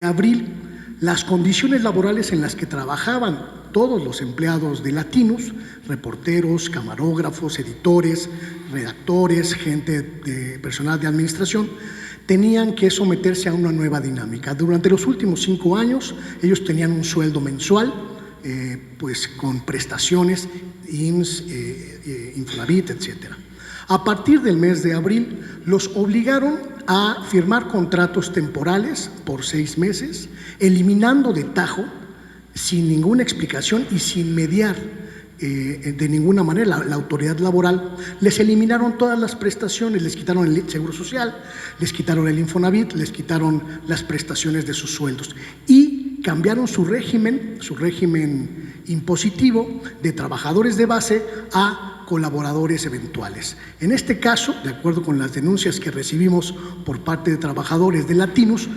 abril, las condiciones laborales en las que trabajaban todos los empleados de Latinos, reporteros, camarógrafos, editores, redactores, gente de personal de administración, tenían que someterse a una nueva dinámica. Durante los últimos 5 años, ellos tenían un sueldo mensual, pues con prestaciones, IMSS, Infonavit, etcétera. A partir del mes de abril, los obligaron a firmar contratos temporales por 6 meses, eliminando de tajo, sin ninguna explicación y sin mediar de ninguna manera la autoridad laboral. Les eliminaron todas las prestaciones, les quitaron el Seguro Social, les quitaron el Infonavit, les quitaron las prestaciones de sus sueldos y cambiaron su régimen impositivo de trabajadores de base a colaboradores eventuales. En este caso, de acuerdo con las denuncias que recibimos por parte de trabajadores de Latinos,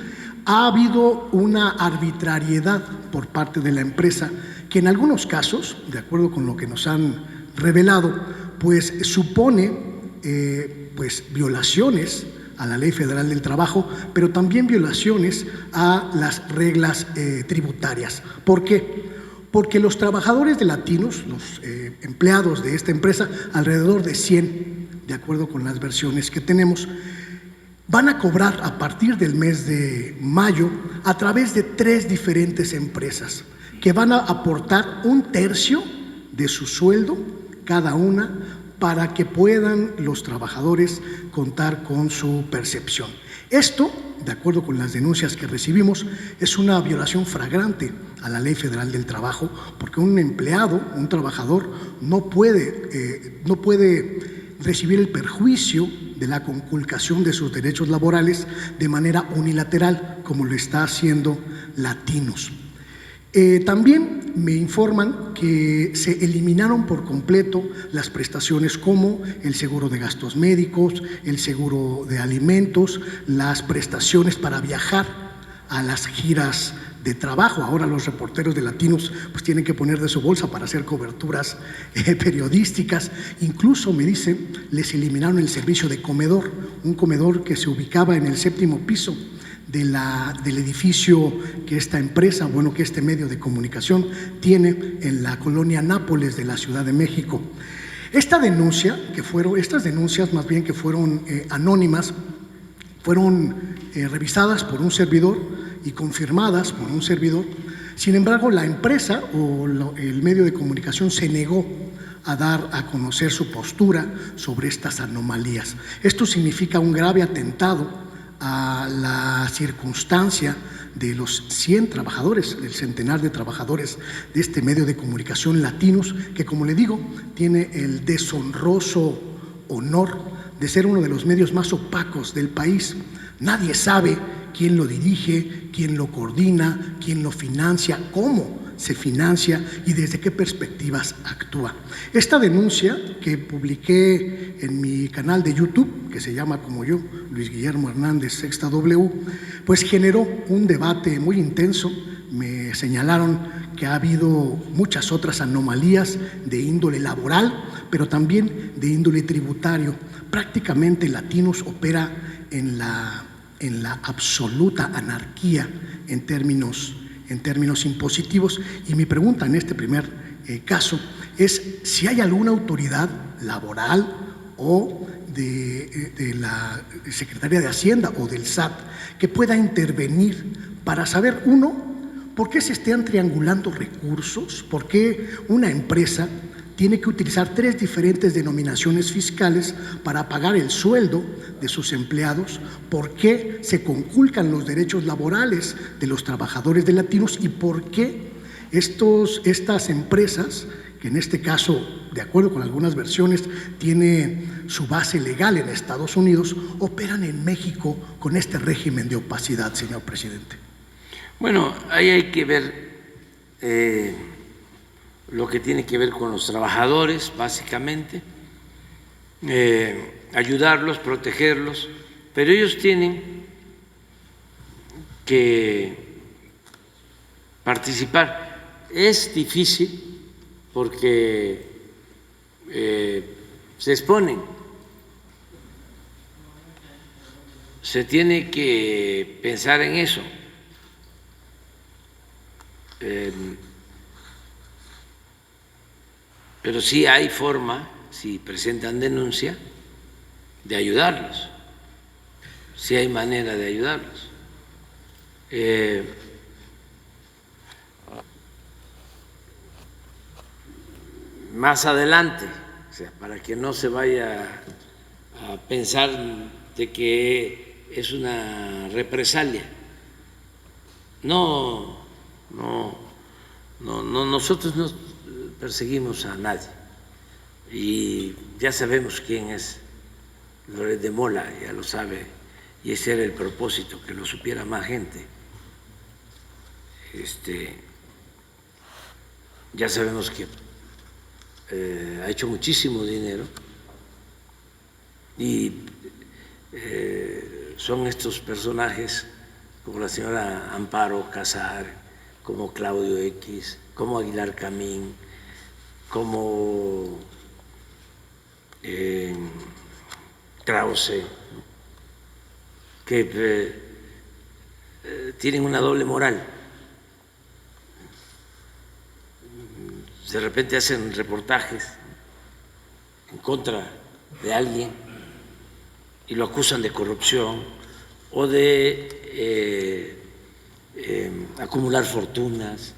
ha habido una arbitrariedad por parte de la empresa que en algunos casos, de acuerdo con lo que nos han revelado, pues supone pues violaciones a la Ley Federal del Trabajo, pero también violaciones a las reglas tributarias. ¿Por qué? Porque los trabajadores de Latinos, los empleados de esta empresa, alrededor de 100, de acuerdo con las versiones que tenemos, van a cobrar a partir del mes de mayo a través de 3 diferentes empresas que van a aportar 1/3 de su sueldo cada una para que puedan los trabajadores contar con su percepción. Esto, de acuerdo con las denuncias que recibimos, es una violación flagrante a la Ley Federal del Trabajo, porque un empleado, un trabajador, no puede recibir el perjuicio de la conculcación de sus derechos laborales de manera unilateral, como lo está haciendo Latinos. También me informan que se eliminaron por completo las prestaciones como el seguro de gastos médicos, el seguro de alimentos, las prestaciones para viajar a las giras de trabajo. Ahora los reporteros de Latinos pues tienen que poner de su bolsa para hacer coberturas periodísticas. Incluso, me dicen, les eliminaron el servicio de comedor, un comedor que se ubicaba en el 7º piso del edificio que esta empresa, que este medio de comunicación tiene en la colonia Nápoles de la Ciudad de México. Estas denuncias más bien que fueron anónimas, fueron revisadas por un servidor y confirmadas por un servidor. Sin embargo, la empresa o el medio de comunicación se negó a dar a conocer su postura sobre estas anomalías. Esto significa un grave atentado a la circunstancia de los 100 trabajadores, del centenar de trabajadores de este medio de comunicación Latinos, que, como le digo, tiene el deshonroso honor de ser uno de los medios más opacos del país. Nadie sabe quién lo dirige, quién lo coordina, quién lo financia, cómo se financia y desde qué perspectivas actúa. Esta denuncia que publiqué en mi canal de YouTube, que se llama como yo, Luis Guillermo Hernández, Sexta W, pues generó un debate muy intenso. Me señalaron que ha habido muchas otras anomalías de índole laboral, pero también de índole tributario. Prácticamente Latinos opera en la absoluta anarquía en términos impositivos, y mi pregunta en este primer caso es si hay alguna autoridad laboral o de la Secretaría de Hacienda o del SAT que pueda intervenir para saber, uno, por qué se están triangulando recursos, por qué una empresa tiene que utilizar 3 diferentes denominaciones fiscales para pagar el sueldo de sus empleados, por qué se conculcan los derechos laborales de los trabajadores de Latinos y por qué estas empresas, que en este caso, de acuerdo con algunas versiones, tiene su base legal en Estados Unidos, operan en México con este régimen de opacidad, señor presidente. Bueno, ahí hay que ver lo que tiene que ver con los trabajadores, básicamente, ayudarlos, protegerlos, pero ellos tienen que participar. Es difícil porque se exponen, se tiene que pensar en eso. Pero sí hay forma, si presentan denuncia, de ayudarlos. Sí hay manera de ayudarlos. Más adelante, o sea, para que no se vaya a pensar de que es una represalia. No, nosotros no perseguimos a nadie y ya sabemos quién es Loret de Mola, ya lo sabe, y ese era el propósito, que lo supiera más gente. Ya sabemos que ha hecho muchísimo dinero y son estos personajes como la señora Amparo Casar, como Claudio X, como Aguilar Camín, como Krause, que tienen una doble moral. De repente hacen reportajes en contra de alguien y lo acusan de corrupción o de acumular fortunas.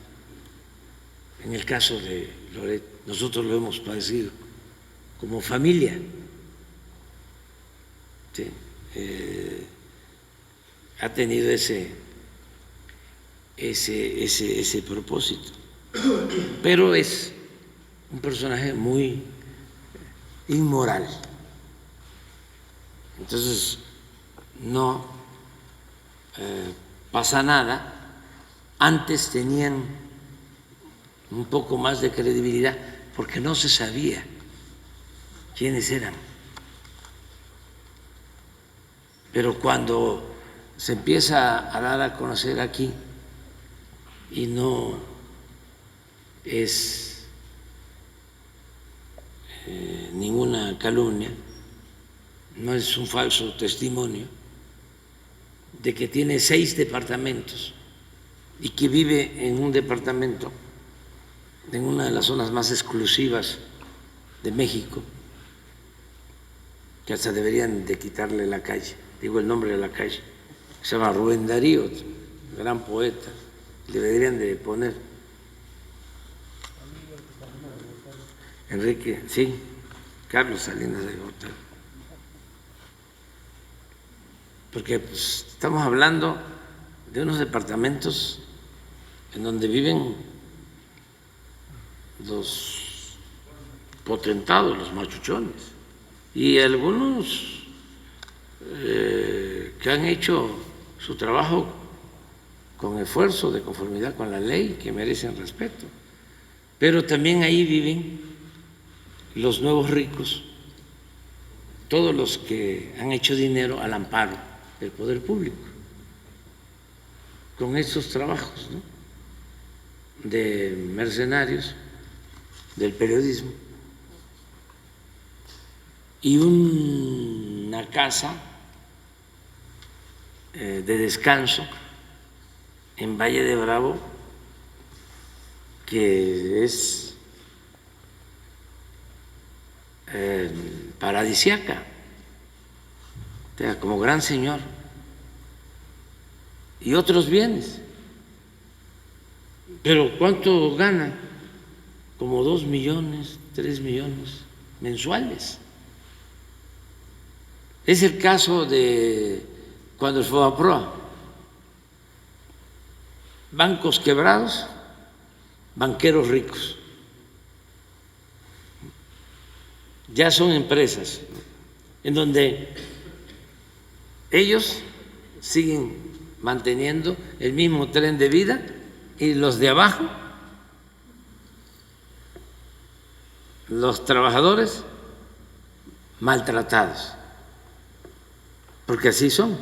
En el caso de Loret, nosotros lo hemos padecido como familia. ¿Sí? Ha tenido ese propósito, pero es un personaje muy inmoral. Entonces no pasa nada. Antes tenían un poco más de credibilidad porque no se sabía quiénes eran. Pero cuando se empieza a dar a conocer aquí y no es ninguna calumnia, no es un falso testimonio, de que tiene 6 departamentos y que vive en un departamento en una de las zonas más exclusivas de México, que hasta deberían de quitarle la calle, digo el nombre de la calle, se llama Rubén Darío, gran poeta, deberían de poner Enrique, sí, Carlos Salinas de Gortari, porque pues, estamos hablando de unos departamentos en donde viven los potentados, los machuchones, y algunos que han hecho su trabajo con esfuerzo, de conformidad con la ley, que merecen respeto. Pero también ahí viven los nuevos ricos, todos los que han hecho dinero al amparo del poder público, con estos trabajos, ¿no?, de mercenarios del periodismo. Y una casa de descanso en Valle de Bravo que es paradisiaca, o sea, como gran señor, y otros bienes. Pero ¿cuánto gana? Como 2 millones, 3 millones mensuales. Es el caso de cuando el FOBAPROA, bancos quebrados, banqueros ricos. Ya son empresas en donde ellos siguen manteniendo el mismo tren de vida y los de abajo, los trabajadores, maltratados, porque así son.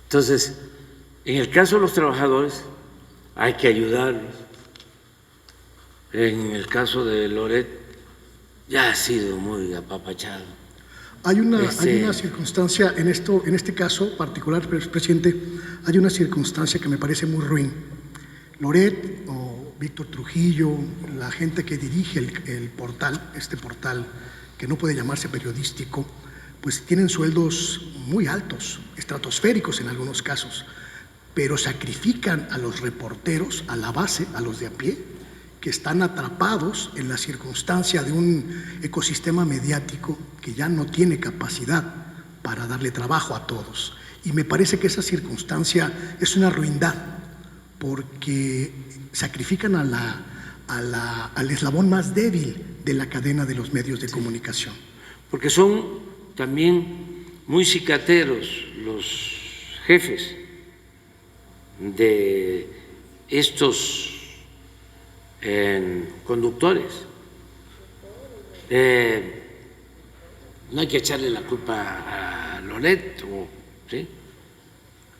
Entonces, en el caso de los trabajadores hay que ayudarlos. En el caso de Loret ya ha sido muy apapachado. Hay una circunstancia en este caso particular, presidente, hay una circunstancia que me parece muy ruin. Loret o Víctor Trujillo, la gente que dirige el portal, este portal que no puede llamarse periodístico, pues tienen sueldos muy altos, estratosféricos en algunos casos, pero sacrifican a los reporteros, a la base, a los de a pie, que están atrapados en la circunstancia de un ecosistema mediático que ya no tiene capacidad para darle trabajo a todos. Y me parece que esa circunstancia es una ruindad, porque sacrifican al eslabón más débil de la cadena de los medios de comunicación. Porque son también muy cicateros los jefes de estos conductores. No hay que echarle la culpa a Loret, ¿sí?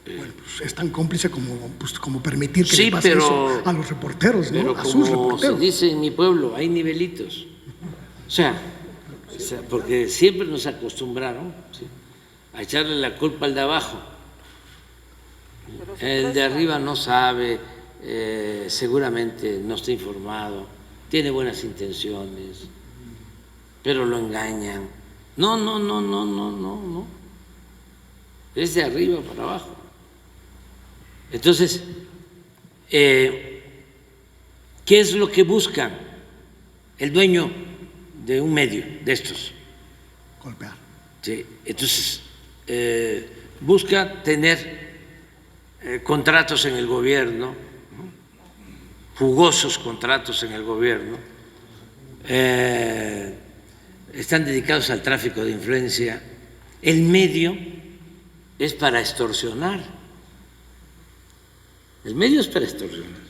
Bueno, pues es tan cómplice como permitir que sí, le pase eso a los reporteros, ¿no? Pero a sus como reporteros. se dice en mi pueblo, hay nivelitos. O sea, porque siempre nos acostumbraron, ¿sí?, a echarle la culpa al de abajo. El de arriba no sabe, seguramente no está informado, tiene buenas intenciones, pero lo engañan. No. Es de arriba para abajo. Entonces, ¿qué es lo que busca el dueño de un medio de estos? Golpear. Sí, entonces, busca tener contratos en el gobierno, ¿no?, jugosos contratos en el gobierno, están dedicados al tráfico de influencia. El medio es para extorsionar. El medio es para extorsionar,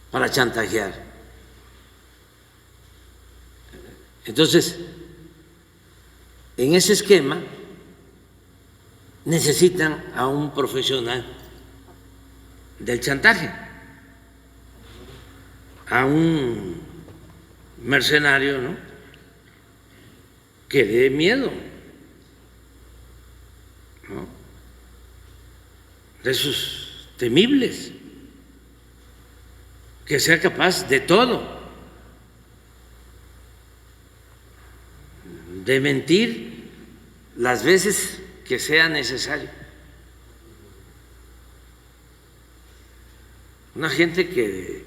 para chantajear. Entonces, en ese esquema necesitan a un profesional del chantaje, a un mercenario, ¿no?, que dé miedo, ¿no?, de esos temibles, que sea capaz de todo, de mentir las veces que sea necesario. Una gente que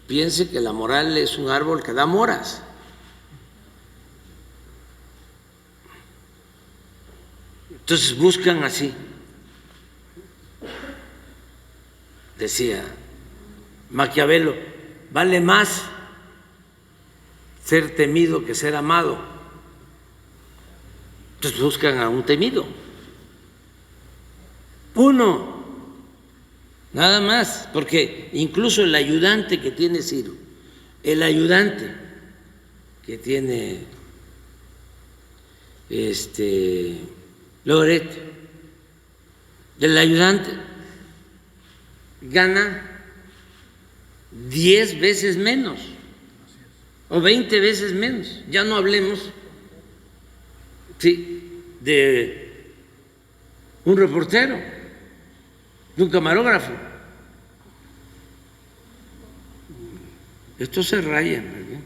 piense que la moral es un árbol que da moras. Entonces buscan así. Decía Maquiavelo, vale más ser temido que ser amado. Entonces buscan a un temido. Uno, nada más, porque incluso el ayudante que tiene Ciro, el ayudante que tiene Loret, el ayudante gana 10 veces menos o 20 veces menos. Ya no hablemos, sí, de un reportero, de un camarógrafo. Esto se raya, ¿verdad?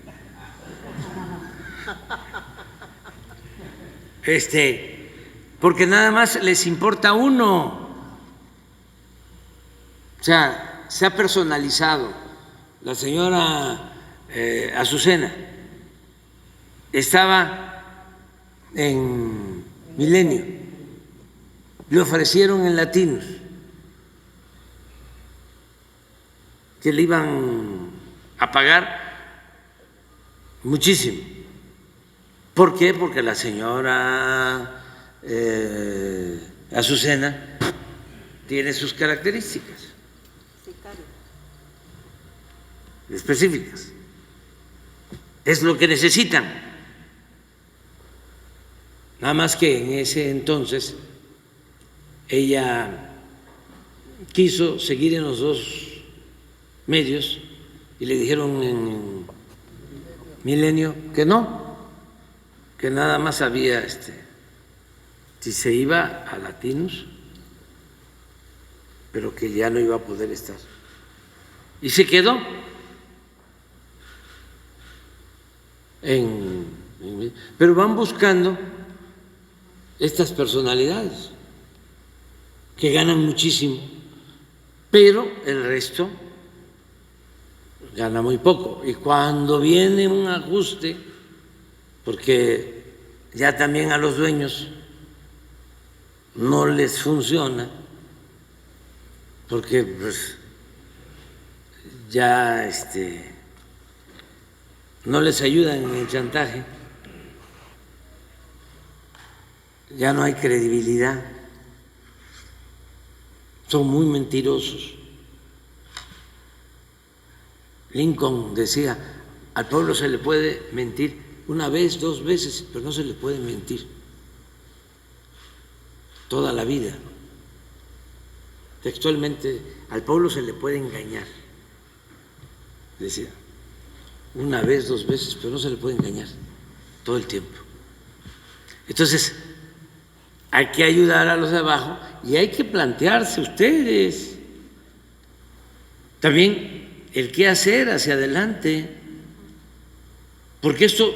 Porque nada más les importa a uno. O sea, se ha personalizado. La señora Azucena estaba en Milenio, le ofrecieron en Latinos que le iban a pagar muchísimo. ¿Por qué? Porque la señora Azucena tiene sus características específicas. Es lo que necesitan. Nada más que en ese entonces ella quiso seguir en los dos medios y le dijeron en Milenio que no que nada más sabía si se iba a Latinos, pero que ya no iba a poder estar. Y se quedó pero van buscando estas personalidades que ganan muchísimo, pero el resto gana muy poco. Y cuando viene un ajuste, porque ya también a los dueños no les funciona, porque pues ya no les ayudan en el chantaje, ya no hay credibilidad, son muy mentirosos. Lincoln decía, al pueblo se le puede mentir una vez, 2 veces, pero no se le puede mentir toda la vida. Textualmente, al pueblo se le puede engañar, decía, una vez, 2 veces, pero no se le puede engañar todo el tiempo. Entonces, hay que ayudar a los de abajo y hay que plantearse ustedes también el qué hacer hacia adelante, porque esto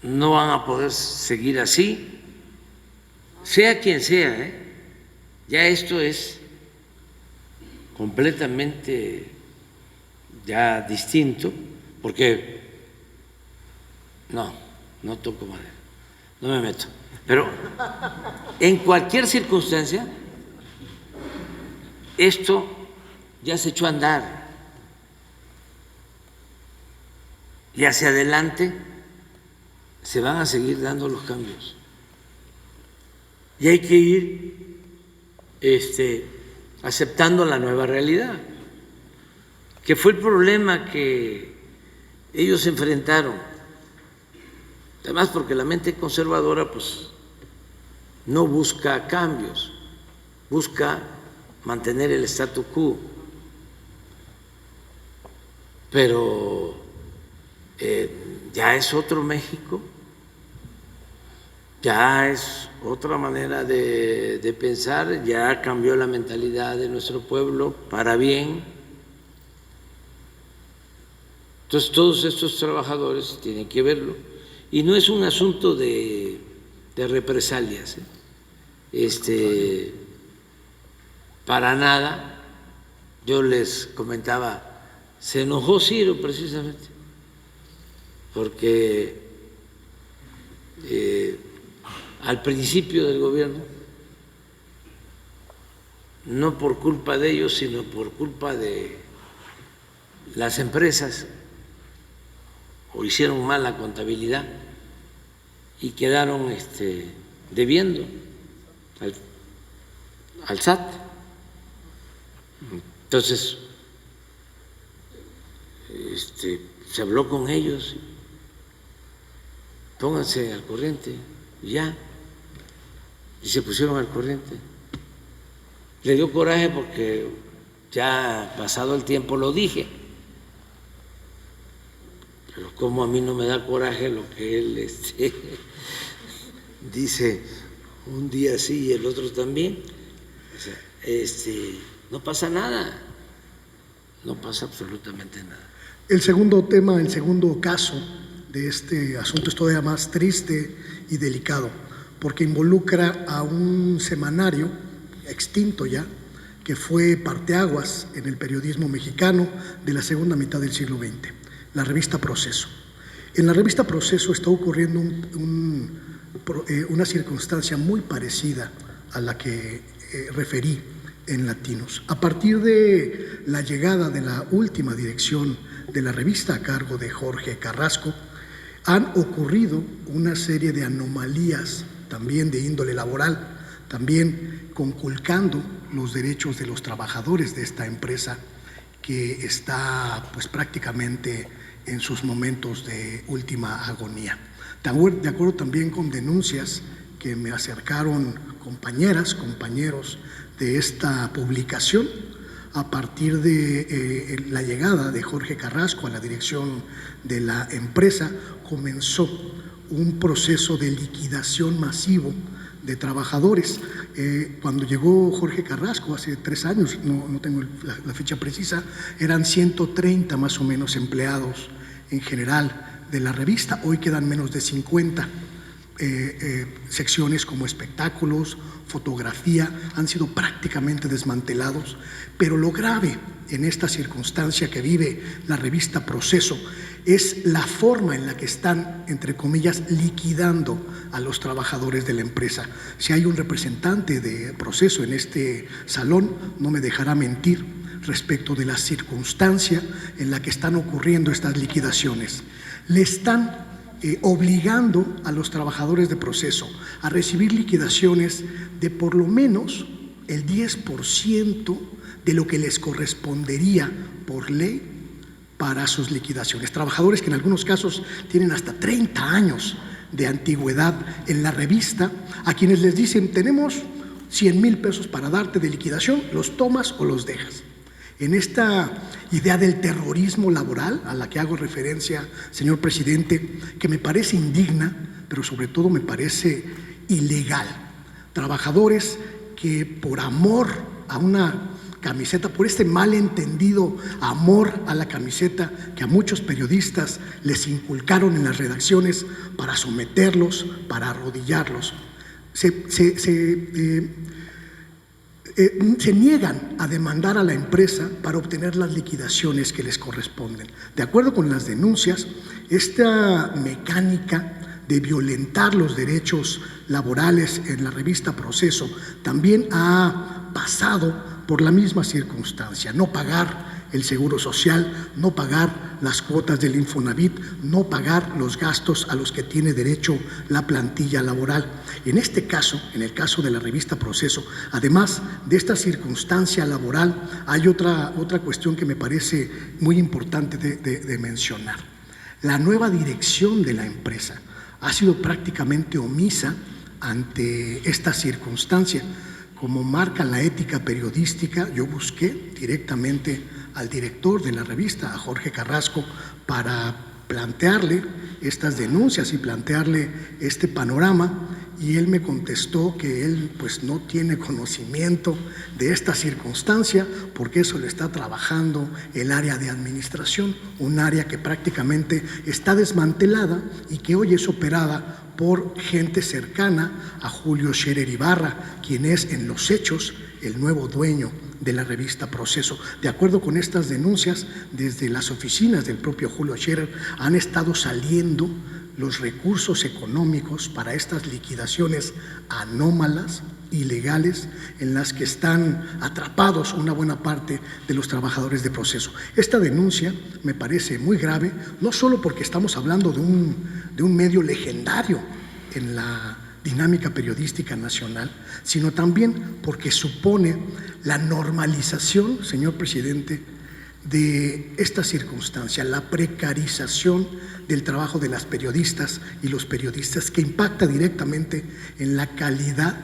no van a poder seguir así, sea quien sea, ya esto es completamente ya distinto, porque no toco madera, no me meto, pero en cualquier circunstancia esto ya se echó a andar y hacia adelante se van a seguir dando los cambios y hay que ir aceptando la nueva realidad, que fue el problema que ellos enfrentaron, además porque la mente conservadora pues no busca cambios, busca mantener el statu quo, pero ya es otro México, ya es otra manera de pensar, ya cambió la mentalidad de nuestro pueblo para bien. Entonces todos estos trabajadores tienen que verlo y no es un asunto de represalias, para nada. Yo les comentaba, se enojó Ciro precisamente porque al principio del gobierno, no por culpa de ellos, sino por culpa de las empresas o hicieron mala contabilidad y quedaron debiendo al SAT. Entonces, se habló con ellos, pónganse al corriente, ya, y se pusieron al corriente. Le dio coraje porque ya pasado el tiempo lo dije, pero como a mí no me da coraje lo que él dice un día sí y el otro también, o sea, no pasa nada, no pasa absolutamente nada. El segundo tema, el segundo caso de este asunto es todavía más triste y delicado, porque involucra a un semanario extinto ya, que fue parteaguas en el periodismo mexicano de la segunda mitad del siglo XX, la revista Proceso. En la revista Proceso está ocurriendo una circunstancia muy parecida a la que referí en Latinos. A partir de la llegada de la última dirección de la revista a cargo de Jorge Carrasco, han ocurrido una serie de anomalías también de índole laboral, también conculcando los derechos de los trabajadores de esta empresa que está pues prácticamente en sus momentos de última agonía. De acuerdo también con denuncias que me acercaron compañeras, compañeros de esta publicación, a partir de la llegada de Jorge Carrasco a la dirección de la empresa, comenzó un proceso de liquidación masivo de trabajadores. Cuando llegó Jorge Carrasco hace 3 años, no tengo la fecha precisa, eran 130 más o menos empleados en general de la revista. Hoy quedan menos de 50. Secciones como espectáculos, fotografía, han sido prácticamente desmantelados, pero lo grave en esta circunstancia que vive la revista Proceso es la forma en la que están, entre comillas, liquidando a los trabajadores de la empresa. Si hay un representante de Proceso en este salón, no me dejará mentir respecto de la circunstancia en la que están ocurriendo estas liquidaciones. Le están obligando a los trabajadores de Proceso a recibir liquidaciones de por lo menos el 10% de lo que les correspondería por ley para sus liquidaciones. Trabajadores que en algunos casos tienen hasta 30 años de antigüedad en la revista, a quienes les dicen: tenemos 100,000 pesos para darte de liquidación, los tomas o los dejas. En esta idea del terrorismo laboral a la que hago referencia, señor presidente, que me parece indigna, pero sobre todo me parece ilegal. Trabajadores que por amor a una camiseta, por este malentendido amor a la camiseta que a muchos periodistas les inculcaron en las redacciones para someterlos, para arrodillarlos, se niegan a demandar a la empresa para obtener las liquidaciones que les corresponden. De acuerdo con las denuncias, esta mecánica de violentar los derechos laborales en la revista Proceso también ha pasado por la misma circunstancia: no pagar el seguro social, no pagar las cuotas del Infonavit, no pagar los gastos a los que tiene derecho la plantilla laboral. En este caso, en el caso de la revista Proceso, además de esta circunstancia laboral, hay otra cuestión que me parece muy importante de mencionar. La nueva dirección de la empresa ha sido prácticamente omisa ante esta circunstancia. Como marca la ética periodística, yo busqué directamente al director de la revista, a Jorge Carrasco, para plantearle estas denuncias y plantearle este panorama, y él me contestó que él pues no tiene conocimiento de esta circunstancia porque eso lo está trabajando el área de administración, un área que prácticamente está desmantelada y que hoy es operada por gente cercana a Julio Scherer Ibarra, quien es en los hechos el nuevo dueño de la revista Proceso. De acuerdo con estas denuncias, desde las oficinas del propio Julio Scherer han estado saliendo los recursos económicos para estas liquidaciones anómalas, ilegales, en las que están atrapados una buena parte de los trabajadores de proceso. Esta denuncia me parece muy grave, no solo porque estamos hablando de un medio legendario en la dinámica periodística nacional, sino también porque supone la normalización, señor presidente, de esta circunstancia, la precarización del trabajo de las periodistas y los periodistas, que impacta directamente en la calidad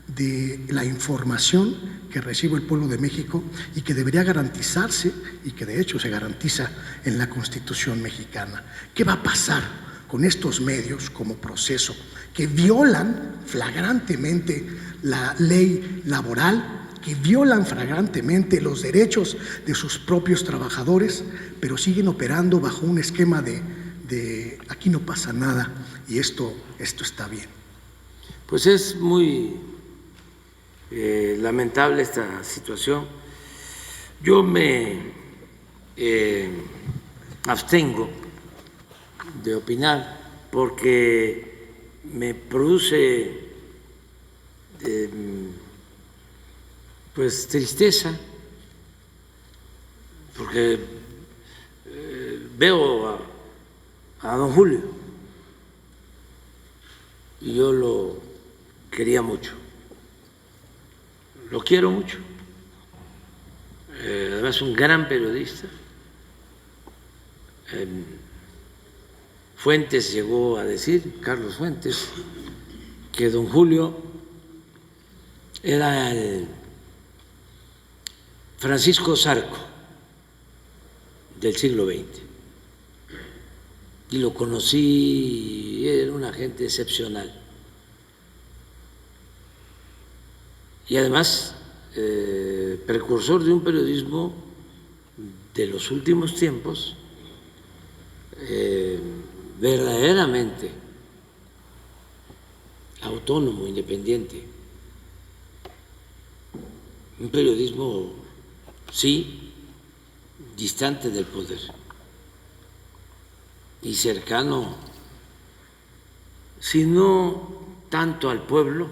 de la información que recibe el pueblo de México y que debería garantizarse, y que de hecho se garantiza en la Constitución mexicana. ¿Qué va a pasar con estos medios como Proceso, que violan flagrantemente la ley laboral, que violan flagrantemente los derechos de sus propios trabajadores, pero siguen operando bajo un esquema de aquí no pasa nada y esto está bien? Pues es muy lamentable esta situación. Yo me abstengo de opinar porque me produce pues tristeza, porque veo a don Julio y yo lo quería mucho, lo quiero mucho, además un gran periodista. Fuentes llegó a decir, Carlos Fuentes, que don Julio era el Francisco Zarco del siglo XX. Y lo conocí, era una gente excepcional. Y además, precursor de un periodismo de los últimos tiempos, verdaderamente autónomo, independiente, un periodismo, sí, distante del poder y cercano, si no tanto al pueblo,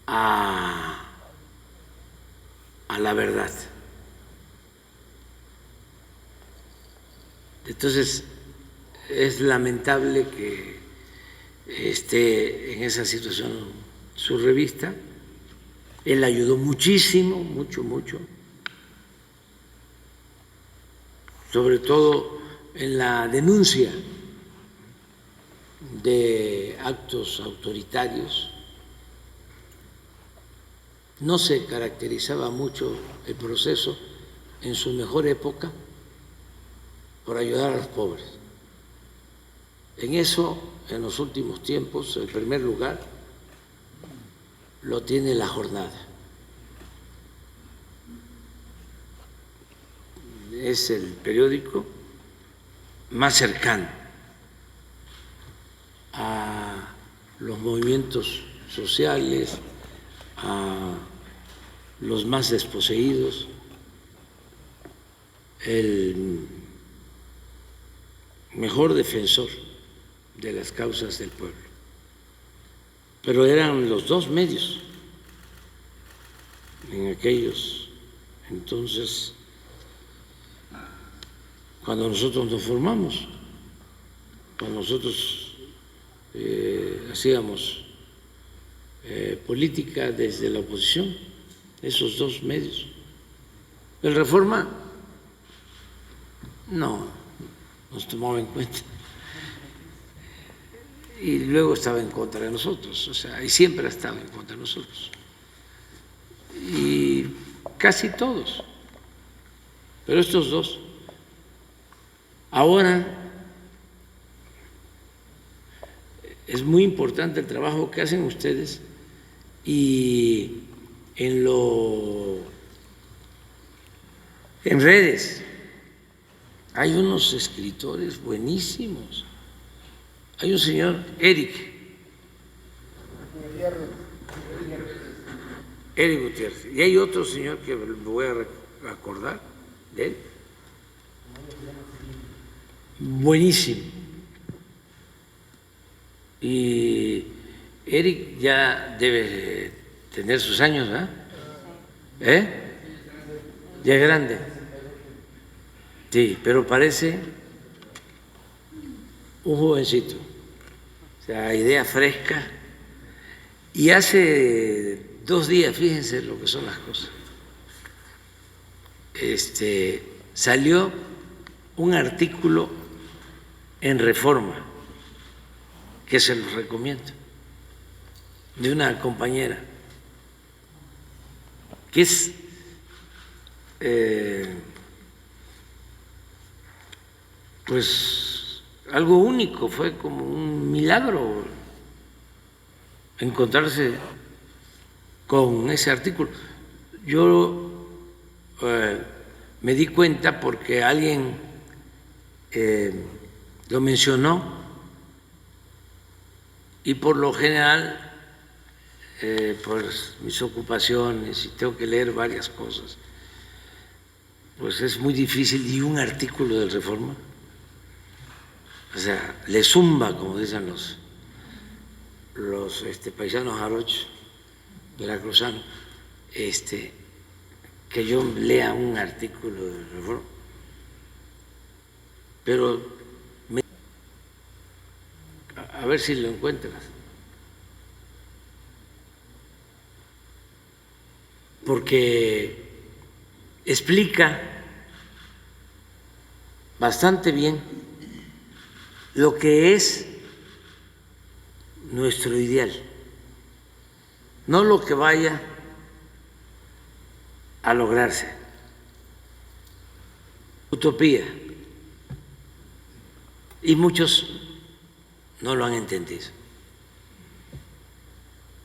a la verdad. Entonces, es lamentable que esté en esa situación su revista. Él ayudó muchísimo, mucho, sobre todo en la denuncia de actos autoritarios. No se caracterizaba mucho el Proceso en su mejor época por ayudar a los pobres. En eso, en los últimos tiempos, el primer lugar lo tiene La Jornada. Es el periódico más cercano a los movimientos sociales, a los más desposeídos, el mejor defensor de las causas del pueblo. Pero eran los dos medios en aquellos entonces, cuando nosotros nos formamos, cuando nosotros hacíamos política desde la oposición, esos dos medios. El Reforma no nos tomaba en cuenta y luego estaba en contra de nosotros, o sea, y siempre ha estado en contra de nosotros, y casi todos, pero estos dos. Ahora es muy importante el trabajo que hacen ustedes, y en redes hay unos escritores buenísimos. Hay un señor, Eric Gutiérrez, y hay otro señor que me voy a acordar de él, buenísimo, Y Eric ya debe tener sus años, ¿verdad? Ya es grande. Sí, pero parece un jovencito. O sea, idea fresca. Y hace 2 días, fíjense lo que son las cosas, salió un artículo en Reforma, que se los recomiendo, de una compañera, que es pues algo único, fue como un milagro encontrarse con ese artículo. Yo me di cuenta porque alguien lo mencionó, y por lo general, por mis ocupaciones y tengo que leer varias cosas, pues es muy difícil. Y un artículo del Reforma, o sea, le zumba, como dicen los paisanos jarochos veracruzanos, que yo lea un artículo de Reforma. Pero a ver si lo encuentras, porque explica bastante bien lo que es nuestro ideal, no lo que vaya a lograrse. Utopía. Y muchos no lo han entendido.